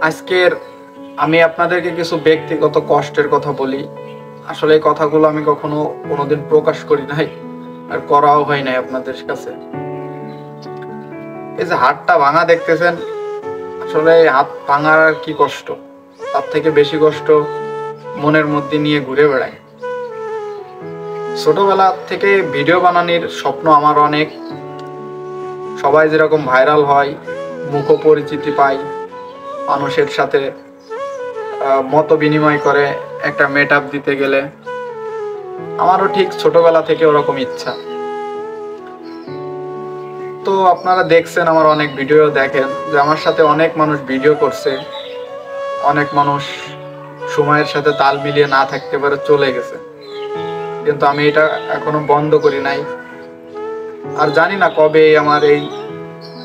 আজকের আমি আপনাদেরকে কিছু ব্যক্তিগত কষ্টের কথা বলি। আসলে এই কথাগুলো আমি কখনো কোনোদিন প্রকাশ করি নাই, আর করাও হয় নাই আপনাদের কাছে। এই যে হাতটা ভাঙা দেখতেছেন, আসলে হাত ভাঙার আর কি কষ্ট, তার থেকে বেশি কষ্ট মনের মধ্যে নিয়ে ঘুরে বেড়ায়। ছোটবেলা থেকে ভিডিও বানানোর স্বপ্ন আমার অনেক। সবাই যেরকম ভাইরাল হয়, মুখ পরিচিতি পায়, মানুষের সাথে মত বিনিময় করে একটা মেট আপ দিতে গেলে, আমারও ঠিক ছোটবেলা থেকে ওরকম ইচ্ছা। তো আপনারা দেখছেন, আমার অনেক ভিডিও দেখেন যে আমার সাথে অনেক মানুষ ভিডিও করছে, অনেক মানুষ সময়ের সাথে তাল মিলিয়ে না থাকতে পারে চলে গেছে, কিন্তু আমি এটা এখনো বন্ধ করি নাই। আর জানি না কবে আমার এই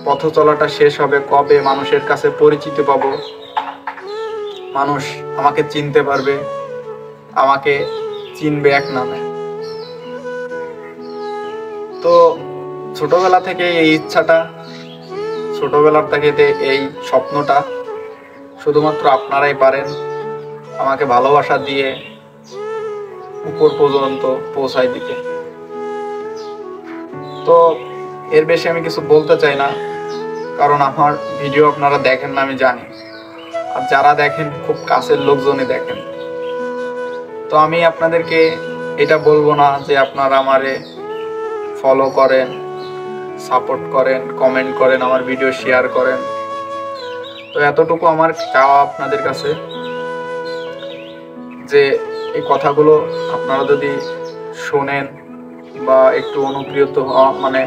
পথ চলাটা শেষ হবে, কবে মানুষের কাছে পরিচিতি পাবো, মানুষ আমাকে চিনতে পারবে, আমাকে চিনবে এক নামে। তো ছোটবেলা থেকে এই ইচ্ছাটা, ছোটবেলার থেকে এই স্বপ্নটা শুধুমাত্র আপনারাই পারেন আমাকে ভালোবাসা দিয়ে উপর পর্যন্ত পৌঁছায় দিতে। তো এর বেশি আমি কিছু বলতে চাই না, কারণ আমার ভিডিও আপনারা দেখেন না আমি জানি, আর যারা দেখেন খুব কাছের লোকজনই দেখেন। তো আমি আপনাদেরকে এটা বলবো না যে আপনারা আমারে ফলো করেন, সাপোর্ট করেন, কমেন্ট করেন, আমার ভিডিও শেয়ার করেন। তো এতটুকু আমার চাওয়া আপনাদের কাছে যে এই কথাগুলো আপনারা যদি শোনেন বা একটু অনুপ্রেরিত হন, মানে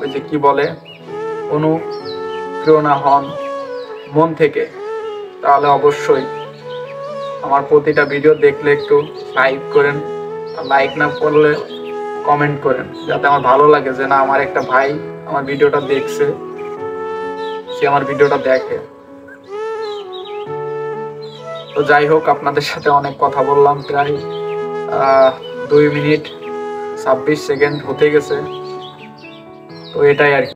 ওই যে কি বলে, অনুপ্রেরণা হন মন থেকে, তাহলে অবশ্যই আমার প্রতিটা ভিডিও দেখলে একটু লাইক করেন, লাইক না করলে কমেন্ট করেন, যাতে আমার ভালো লাগে যে না, আমার একটা ভাই আমার ভিডিওটা দেখছে, সে আমার ভিডিওটা দেখে। তো যাই হোক, আপনাদের সাথে অনেক কথা বললাম, প্রায় 2 মিনিট 26 সেকেন্ড হতে গেছে। তো এটাই আর কি।